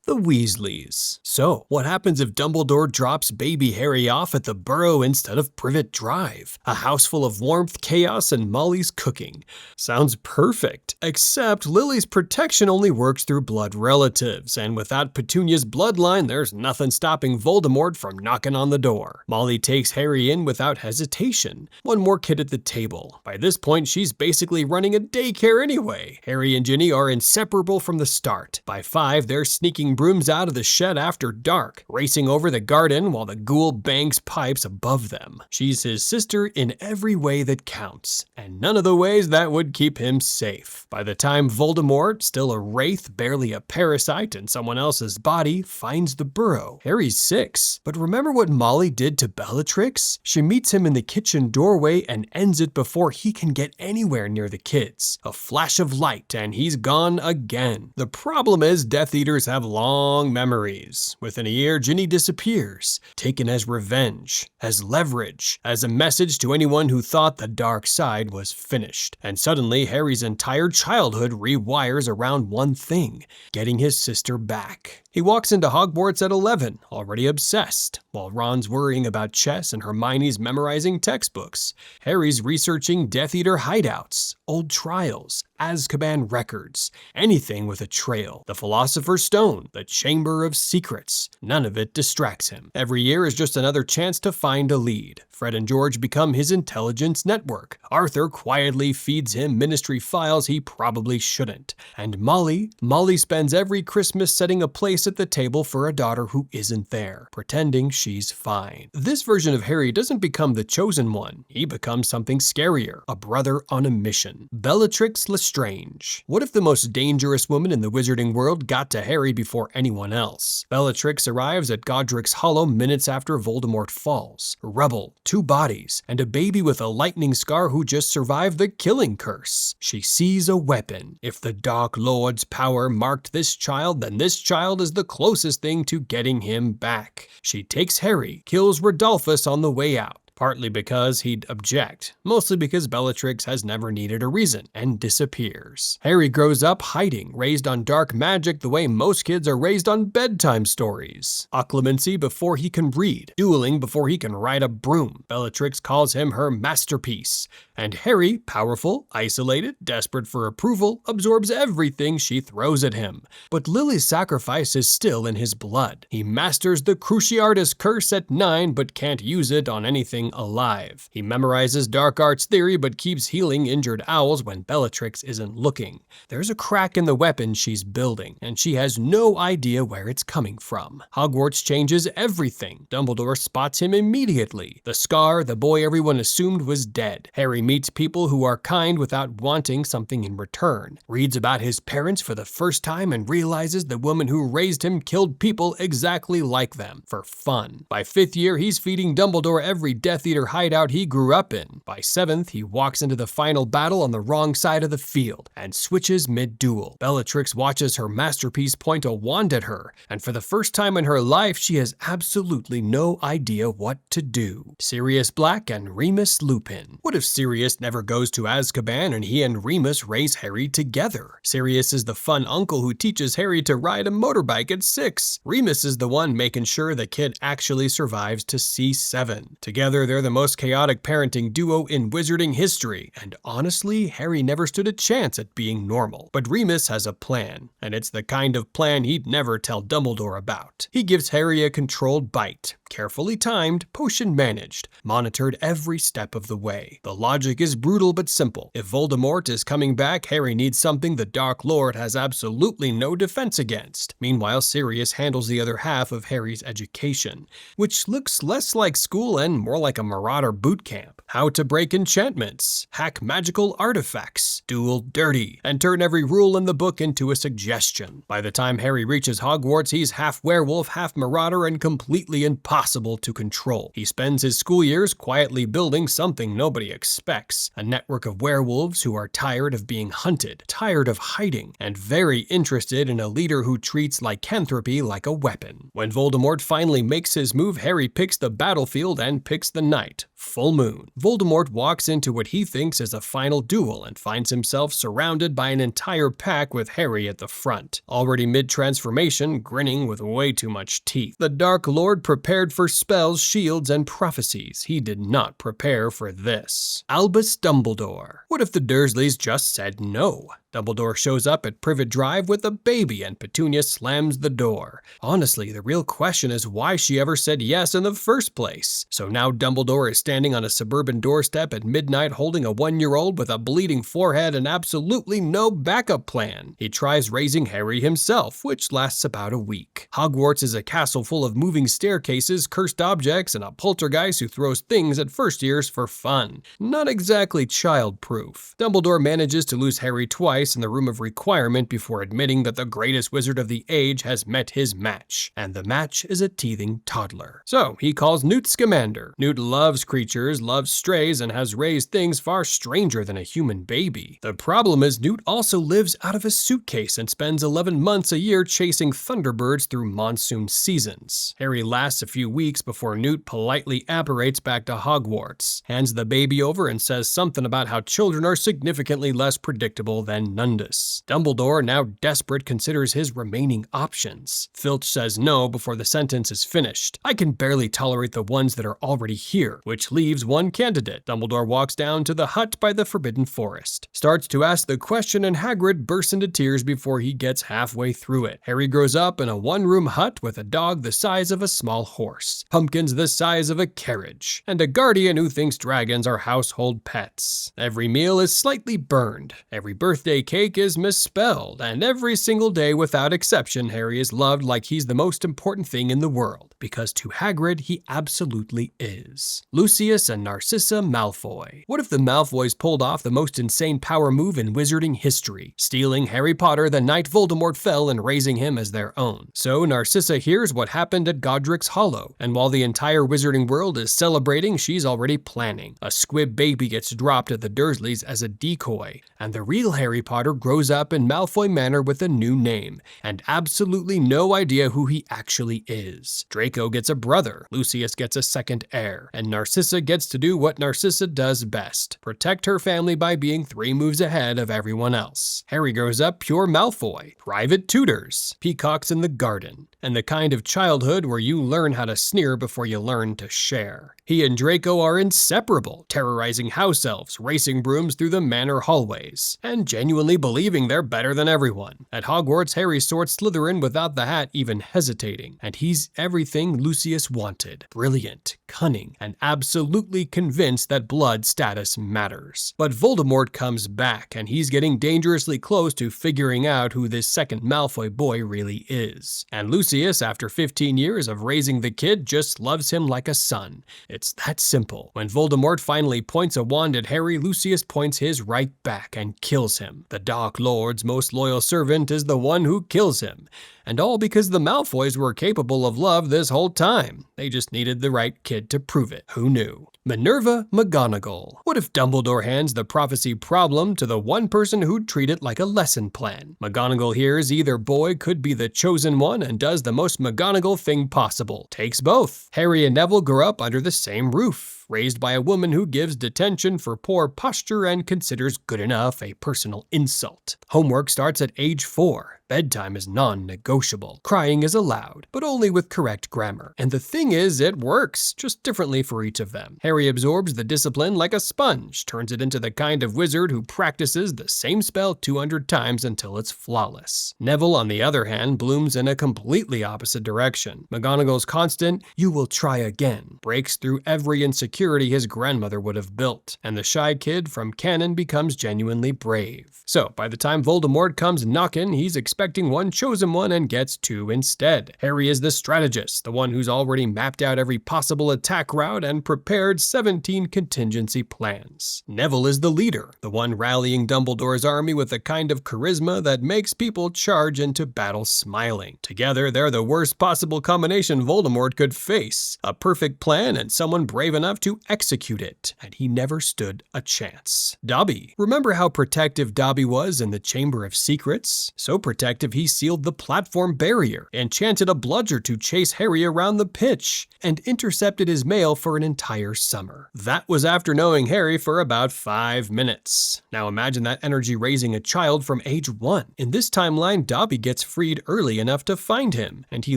The Weasleys. So, what happens if Dumbledore drops baby Harry off at the Burrow instead of Privet Drive? A house full of warmth, chaos, and Molly's cooking. Sounds perfect. Except Lily's protection only works through blood relatives, and without Petunia's bloodline, there's nothing stopping Voldemort from knocking on the door. Molly takes Harry in without hesitation. One more kid at the table. By this point, she's basically running a daycare anyway. Harry and Ginny are inseparable from the start. By 5, they're sneaking brooms out of the shed after dark, racing over the garden while the ghoul bangs pipes above them. She's his sister in every way that counts, and none of the ways that would keep him safe. By the time Voldemort, still a wraith, barely a parasite in someone else's body, finds the Burrow, Harry's 6. But remember what Molly did to Bellatrix? She meets him in the kitchen doorway and ends it before he can get anywhere near the kids. A flash of light and he's gone again. The problem is Death Eaters have long memories. Within a year, Ginny disappears, taken as revenge, as leverage, as a message to anyone who thought the dark side was finished. And suddenly, Harry's entire childhood rewires around one thing: getting his sister back. He walks into Hogwarts at 11, already obsessed, while Ron's worrying about chess and Hermione's memorizing textbooks. Harry's researching Death Eater hideouts, old trials, Azkaban records, anything with a trail. The Philosopher's Stone, the Chamber of Secrets. None of it distracts him. Every year is just another chance to find a lead. Fred and George become his intelligence network. Arthur quietly feeds him ministry files he probably shouldn't. And Molly spends every Christmas setting a place at the table for a daughter who isn't there, pretending she's fine. This version of Harry doesn't become the chosen one. He becomes something scarier, a brother on a mission. Bellatrix Lestrange. What if the most dangerous woman in the wizarding world got to Harry before anyone else? Bellatrix arrives at Godric's Hollow minutes after Voldemort falls. A rebel, 2 bodies, and a baby with a lightning scar who just survived the killing curse. She sees a weapon. If the Dark Lord's power marked this child, then this child is the closest thing to getting him back. She takes Harry, kills Rodolphus on the way out. Partly because he'd object, mostly because Bellatrix has never needed a reason, and disappears. Harry grows up hiding, raised on dark magic the way most kids are raised on bedtime stories. Occlumency before he can read, dueling before he can ride a broom. Bellatrix calls him her masterpiece. And Harry, powerful, isolated, desperate for approval, absorbs everything she throws at him. But Lily's sacrifice is still in his blood. He masters the Cruciatus curse at 9 but can't use it on anything alive. He memorizes dark arts theory but keeps healing injured owls when Bellatrix isn't looking. There's a crack in the weapon she's building, and she has no idea where it's coming from. Hogwarts changes everything. Dumbledore spots him immediately. The scar, the boy everyone assumed was dead. Harry meets people who are kind without wanting something in return. Reads about his parents for the first time and realizes the woman who raised him killed people exactly like them, for fun. By 5th year, he's feeding Dumbledore every Death Eater hideout he grew up in. By 7th, he walks into the final battle on the wrong side of the field and switches mid-duel. Bellatrix watches her masterpiece point a wand at her, and for the first time in her life, she has absolutely no idea what to do. Sirius Black and Remus Lupin. What if Sirius never goes to Azkaban and he and Remus raise Harry together? Sirius is the fun uncle who teaches Harry to ride a motorbike at 6. Remus is the one making sure the kid actually survives to C7. Together, they're the most chaotic parenting duo in wizarding history, and honestly, Harry never stood a chance at being normal. But Remus has a plan, and it's the kind of plan he'd never tell Dumbledore about. He gives Harry a controlled bite, carefully timed, potion managed, monitored every step of the way. The logic is brutal but simple. If Voldemort is coming back, Harry needs something the Dark Lord has absolutely no defense against. Meanwhile, Sirius handles the other half of Harry's education, which looks less like school and more like a marauder boot camp. How to break enchantments, hack magical artifacts, duel dirty, and turn every rule in the book into a suggestion. By the time Harry reaches Hogwarts, he's half werewolf, half marauder, and completely impossible to control. He spends his school years quietly building something nobody expects, a network of werewolves who are tired of being hunted, tired of hiding, and very interested in a leader who treats lycanthropy like a weapon. When Voldemort finally makes his move, Harry picks the battlefield and picks the knight. Full moon. Voldemort walks into what he thinks is a final duel and finds himself surrounded by an entire pack with Harry at the front, already mid-transformation, grinning with way too much teeth. The Dark Lord prepared for spells, shields, and prophecies. He did not prepare for this. Albus Dumbledore. What if the Dursleys just said no? Dumbledore shows up at Privet Drive with a baby and Petunia slams the door. Honestly, the real question is why she ever said yes in the first place. So now Dumbledore is standing on a suburban doorstep at midnight holding a 1-year-old with a bleeding forehead and absolutely no backup plan. He tries raising Harry himself, which lasts about a week. Hogwarts is a castle full of moving staircases, cursed objects, and a poltergeist who throws things at first years for fun. Not exactly child-proof. Dumbledore manages to lose Harry twice in the room of requirement before admitting that the greatest wizard of the age has met his match, and the match is a teething toddler. So he calls Newt Scamander. Newt loves creatures, loves strays, and has raised things far stranger than a human baby. The problem is Newt also lives out of a suitcase and spends 11 months a year chasing thunderbirds through monsoon seasons. Harry lasts a few weeks before Newt politely apparates back to Hogwarts, hands the baby over and says something about how children are significantly less predictable than Nundus. Dumbledore, now desperate, considers his remaining options. Filch says no before the sentence is finished. I can barely tolerate the ones that are already here, which leaves one candidate. Dumbledore walks down to the hut by the Forbidden Forest, starts to ask the question, and Hagrid bursts into tears before he gets halfway through it. Harry grows up in a one-room hut with a dog the size of a small horse, pumpkins the size of a carriage, and a guardian who thinks dragons are household pets. Every meal is slightly burned. Every birthday cake is misspelled, and every single day without exception Harry is loved like he's the most important thing in the world, because to Hagrid he absolutely is. Lucius and Narcissa Malfoy. What if the Malfoys pulled off the most insane power move in wizarding history, stealing Harry Potter the night Voldemort fell and raising him as their own? So Narcissa hears what happened at Godric's Hollow, and while the entire wizarding world is celebrating, she's already planning. A squib baby gets dropped at the Dursleys as a decoy, and the real Harry Potter grows up in Malfoy Manor with a new name, and absolutely no idea who he actually is. Draco gets a brother, Lucius gets a second heir, and Narcissa gets to do what Narcissa does best, protect her family by being 3 moves ahead of everyone else. Harry grows up pure Malfoy, private tutors, peacocks in the garden, and the kind of childhood where you learn how to sneer before you learn to share. He and Draco are inseparable, terrorizing house elves, racing brooms through the manor hallways, and genuinely believing they're better than everyone. At Hogwarts, Harry sorts Slytherin without the hat even hesitating, and he's everything Lucius wanted. Brilliant, cunning, and absolutely convinced that blood status matters. But Voldemort comes back, and he's getting dangerously close to figuring out who this second Malfoy boy really is. And Lucius, after 15 years of raising the kid, just loves him like a son. It's that simple. When Voldemort finally points a wand at Harry, Lucius points his right back and kills him. The Dark Lord's most loyal servant is the one who kills him. And all because the Malfoys were capable of love this whole time. They just needed the right kid to prove it. Who knew? Minerva McGonagall. What if Dumbledore hands the prophecy problem to the one person who'd treat it like a lesson plan? McGonagall hears either boy could be the chosen one and does the most McGonagall thing possible. Takes both. Harry and Neville grow up under the same roof, raised by a woman who gives detention for poor posture and considers good enough a personal insult. Homework starts at age 4. Bedtime is non-negotiable. Crying is allowed, but only with correct grammar. And the thing is, it works, just differently for each of them. Harry absorbs the discipline like a sponge, turns it into the kind of wizard who practices the same spell 200 times until it's flawless. Neville, on the other hand, blooms in a completely opposite direction. McGonagall's constant, "you will try again," breaks through every insecurity his grandmother would have built, and the shy kid from canon becomes genuinely brave. So, by the time Voldemort comes knocking, he's expecting one chosen one and gets 2 instead. Harry is the strategist, the one who's already mapped out every possible attack route and prepared 17 contingency plans. Neville is the leader, the one rallying Dumbledore's army with the kind of charisma that makes people charge into battle smiling. Together, they're the worst possible combination Voldemort could face. A perfect plan and someone brave enough to execute it, and he never stood a chance. Dobby. Remember how protective Dobby was in the Chamber of Secrets? So protective he sealed the platform barrier, enchanted a bludger to chase Harry around the pitch, and intercepted his mail for an entire summer. That was after knowing Harry for about 5 minutes. Now imagine that energy raising a child from age 1. In this timeline, Dobby gets freed early enough to find him, and he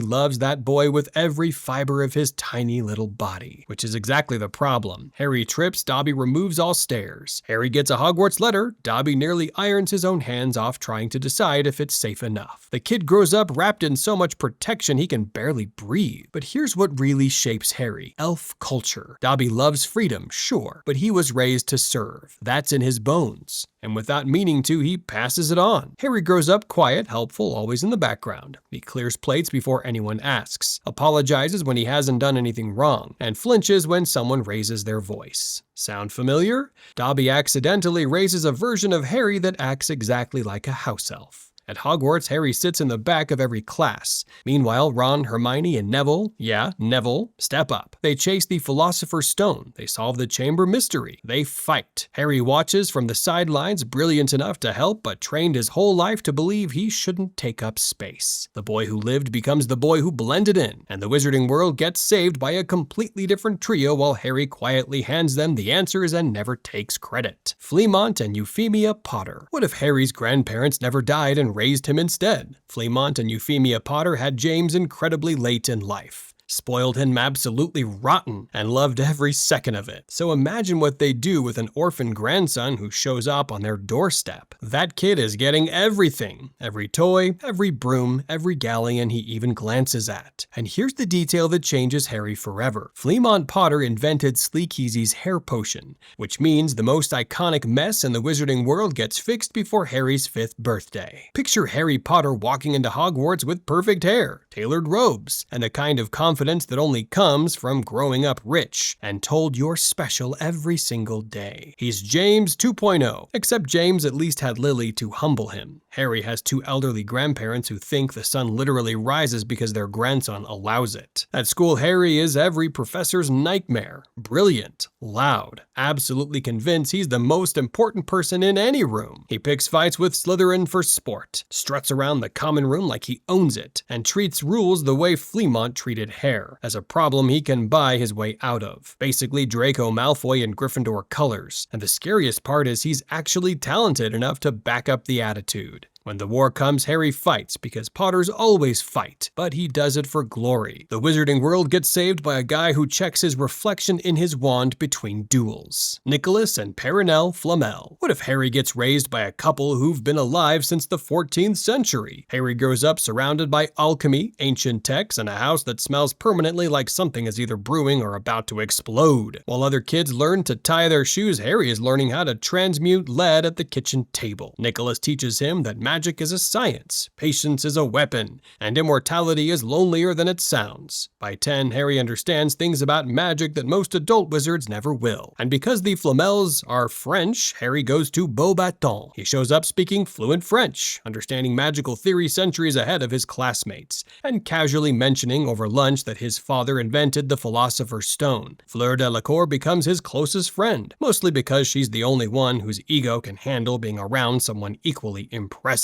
loves that boy with every fiber of his tiny little body, which is exactly the problem. Harry trips, Dobby removes all stairs. Harry gets a Hogwarts letter, Dobby nearly irons his own hands off trying to decide if it's safe enough. The kid grows up wrapped in so much protection he can barely breathe. But here's what really shapes Harry: elf culture. Dobby loves freedom, sure, but he was raised to serve. That's in his bones. And without meaning to, he passes it on. Harry grows up quiet, helpful, always in the background. He clears plates before anyone asks, apologizes when he hasn't done anything wrong, and flinches when someone raises their voice. Sound familiar? Dobby accidentally raises a version of Harry that acts exactly like a house elf. At Hogwarts, Harry sits in the back of every class. Meanwhile, Ron, Hermione, and Neville, Neville, step up. They chase the Philosopher's Stone. They solve the chamber mystery. They fight. Harry watches from the sidelines, brilliant enough to help, but trained his whole life to believe he shouldn't take up space. The boy who lived becomes the boy who blended in, and the wizarding world gets saved by a completely different trio while Harry quietly hands them the answers and never takes credit. Fleamont and Euphemia Potter. What if Harry's grandparents never died and raised him instead? Fleamont and Euphemia Potter had James incredibly late in life. Spoiled him absolutely rotten and loved every second of it. So imagine what they do with an orphan grandson who shows up on their doorstep. That kid is getting everything. Every toy, every broom, every galleon he even glances at. And here's the detail that changes Harry forever. Fleamont Potter invented Sleekeazy's hair potion, which means the most iconic mess in the wizarding world gets fixed before Harry's 5th birthday. Picture Harry Potter walking into Hogwarts with perfect hair, tailored robes, and a kind of confidence that only comes from growing up rich and told you're special every single day. He's James 2.0, except James at least had Lily to humble him. Harry has 2 elderly grandparents who think the sun literally rises because their grandson allows it. At school, Harry is every professor's nightmare. Brilliant, loud, absolutely convinced he's the most important person in any room. He picks fights with Slytherin for sport, struts around the common room like he owns it, and treats rules the way Fleamont treated Harry, as a problem he can buy his way out of. Basically Draco Malfoy in Gryffindor colors. And the scariest part is he's actually talented enough to back up the attitude. When the war comes, Harry fights because Potters always fight, but he does it for glory. The wizarding world gets saved by a guy who checks his reflection in his wand between duels. Nicholas and Perenelle Flamel. What if Harry gets raised by a couple who've been alive since the 14th century? Harry grows up surrounded by alchemy, ancient texts, and a house that smells permanently like something is either brewing or about to explode. While other kids learn to tie their shoes, Harry is learning how to transmute lead at the kitchen table. Nicholas teaches him that magic is a science, patience is a weapon, and immortality is lonelier than it sounds. By 10, Harry understands things about magic that most adult wizards never will. And because the Flamels are French, Harry goes to Beauxbatons. He shows up speaking fluent French, understanding magical theory centuries ahead of his classmates, and casually mentioning over lunch that his father invented the Philosopher's Stone. Fleur Delacour becomes his closest friend, mostly because she's the only one whose ego can handle being around someone equally impressive.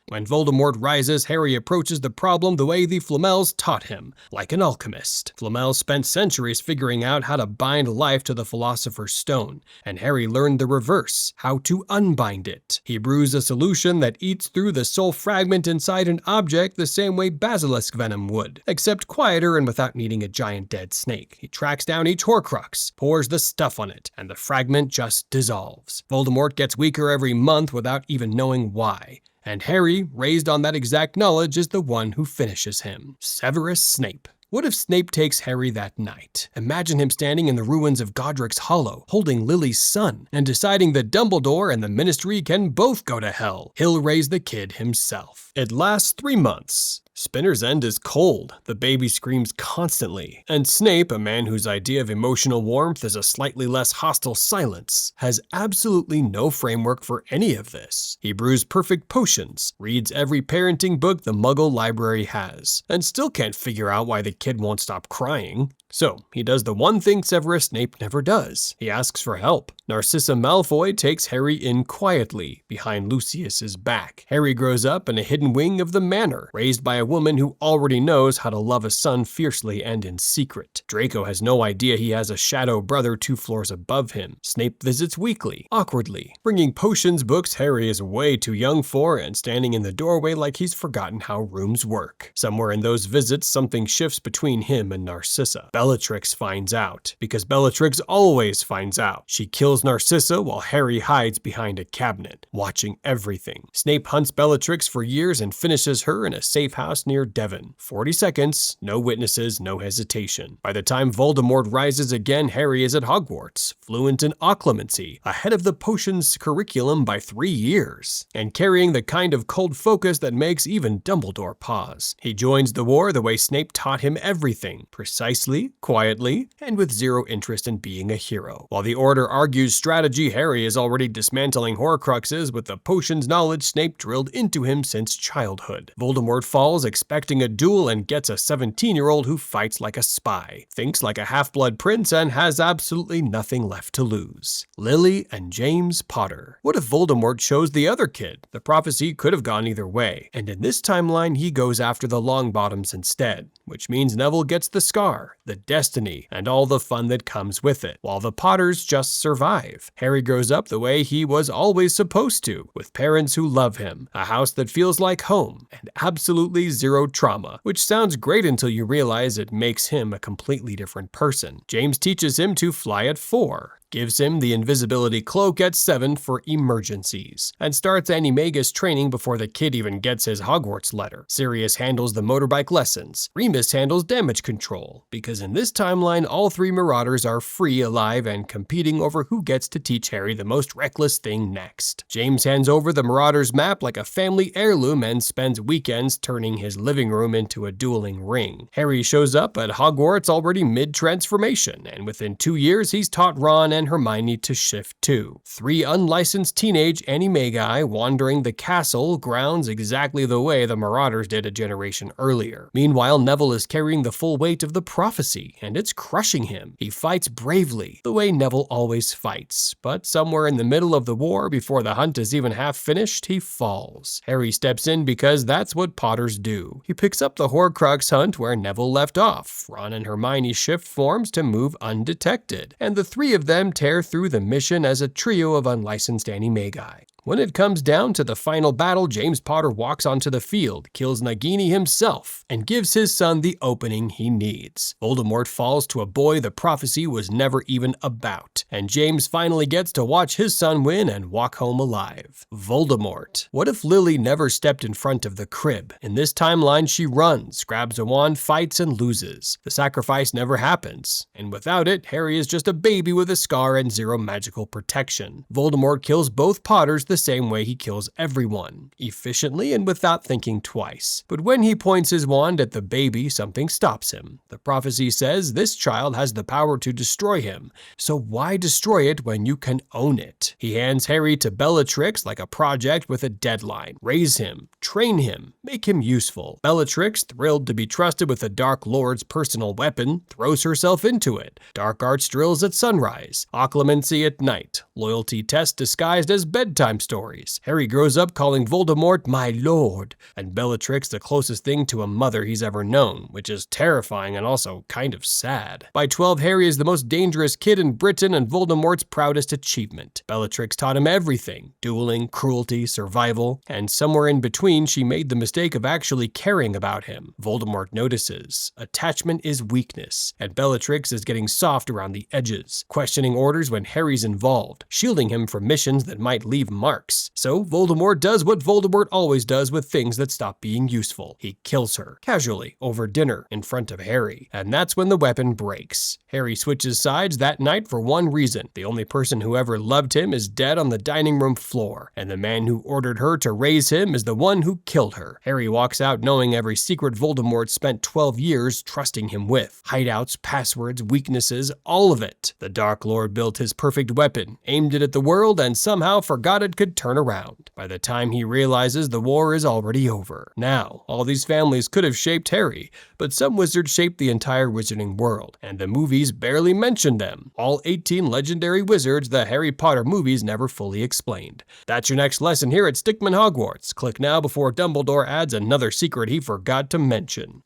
When Voldemort rises, Harry approaches the problem the way the Flamels taught him, like an alchemist. Flamel spent centuries figuring out how to bind life to the Philosopher's Stone, and Harry learned the reverse, how to unbind it. He brews a solution that eats through the soul fragment inside an object the same way basilisk venom would, except quieter and without needing a giant dead snake. He tracks down each Horcrux, pours the stuff on it, and the fragment just dissolves. Voldemort gets weaker every month without even knowing why. And Harry, raised on that exact knowledge, is the one who finishes him. Severus Snape. What if Snape takes Harry that night? Imagine him standing in the ruins of Godric's Hollow, holding Lily's son, and deciding that Dumbledore and the Ministry can both go to hell. He'll raise the kid himself. It lasts 3 months. Spinner's end is cold, the baby screams constantly, and Snape, a man whose idea of emotional warmth is a slightly less hostile silence, has absolutely no framework for any of this. He brews perfect potions, reads every parenting book the Muggle library has, and still can't figure out why the kid won't stop crying. So, he does the one thing Severus Snape never does. He asks for help. Narcissa Malfoy takes Harry in quietly, behind Lucius's back. Harry grows up in a hidden wing of the manor, raised by a woman who already knows how to love a son fiercely and in secret. Draco has no idea he has a shadow brother 2 floors above him. Snape visits weekly, awkwardly, bringing potions books Harry is way too young for and standing in the doorway like he's forgotten how rooms work. Somewhere in those visits, something shifts between him and Narcissa. Bellatrix finds out, because Bellatrix always finds out. She kills Narcissa while Harry hides behind a cabinet, watching everything. Snape hunts Bellatrix for years and finishes her in a safe house near Devon. 40 seconds, no witnesses, no hesitation. By the time Voldemort rises again, Harry is at Hogwarts, fluent in occlumency, ahead of the potions curriculum by 3 years, and carrying the kind of cold focus that makes even Dumbledore pause. He joins the war the way Snape taught him everything, precisely, quietly, and with zero interest in being a hero. While the Order argues strategy, Harry is already dismantling Horcruxes with the potions knowledge Snape drilled into him since childhood. Voldemort falls expecting a duel and gets a 17-year-old who fights like a spy, thinks like a half-blood prince, and has absolutely nothing left to lose. Lily and James Potter. What if Voldemort chose the other kid? The prophecy could have gone either way, and in this timeline he goes after the Longbottoms instead, which means Neville gets the scar, the destiny, and all the fun that comes with it, while the Potters just survive. Harry grows up the way he was always supposed to, with parents who love him, a house that feels like home, and absolutely zero trauma, which sounds great until you realize it makes him a completely different person. James teaches him to fly at 4. Gives him the invisibility cloak at 7 for emergencies, and starts Animagus training before the kid even gets his Hogwarts letter. Sirius handles the motorbike lessons. Remus handles damage control, because in this timeline all 3 Marauders are free, alive, and competing over who gets to teach Harry the most reckless thing next. James hands over the Marauders map like a family heirloom and spends weekends turning his living room into a dueling ring. Harry shows up at Hogwarts already mid-transformation, and within 2 years he's taught Ron and Hermione to shift too. 3 unlicensed teenage animagi wandering the castle grounds exactly the way the Marauders did a generation earlier. Meanwhile, Neville is carrying the full weight of the prophecy, and it's crushing him. He fights bravely, the way Neville always fights, but somewhere in the middle of the war, before the hunt is even half finished, he falls. Harry steps in because that's what Potters do. He picks up the Horcrux hunt where Neville left off. Ron and Hermione shift forms to move undetected, and the 3 of them tear through the mission as a trio of unlicensed animagi. When it comes down to the final battle, James Potter walks onto the field, kills Nagini himself, and gives his son the opening he needs. Voldemort falls to a boy the prophecy was never even about, and James finally gets to watch his son win and walk home alive. Voldemort. What if Lily never stepped in front of the crib? In this timeline, she runs, grabs a wand, fights, and loses. The sacrifice never happens, and without it, Harry is just a baby with a scar and zero magical protection. Voldemort kills both Potters the same way he kills everyone, efficiently and without thinking twice. But when he points his wand at the baby, something stops him. The prophecy says this child has the power to destroy him, so why destroy it when you can own it? He hands Harry to Bellatrix like a project with a deadline. Raise him, train him, make him useful. Bellatrix, thrilled to be trusted with the Dark Lord's personal weapon, throws herself into it. Dark arts drills at sunrise, occlumency at night, loyalty tests disguised as bedtime stories. Harry grows up calling Voldemort my lord, and Bellatrix the closest thing to a mother he's ever known, which is terrifying and also kind of sad. By 12, Harry is the most dangerous kid in Britain and Voldemort's proudest achievement. Bellatrix taught him everything: dueling, cruelty, survival, and somewhere in between she made the mistake of actually caring about him. Voldemort notices. Attachment is weakness, and Bellatrix is getting soft around the edges, questioning orders when Harry's involved, shielding him from missions that might leave marks marks. So Voldemort does what Voldemort always does with things that stop being useful. He kills her, casually, over dinner, in front of Harry. And that's when the weapon breaks. Harry switches sides that night for one reason. The only person who ever loved him is dead on the dining room floor, and the man who ordered her to raise him is the one who killed her. Harry walks out knowing every secret Voldemort spent 12 years trusting him with. Hideouts, passwords, weaknesses, all of it. The Dark Lord built his perfect weapon, aimed it at the world, and somehow forgot it could turn around. By the time he realizes the war is already over. Now, all these families could have shaped Harry, but some wizards shaped the entire wizarding world, and the movies barely mentioned them. All 18 legendary wizards the Harry Potter movies never fully explained. That's your next lesson here at Stickman Hogwarts. Click now before Dumbledore adds another secret he forgot to mention.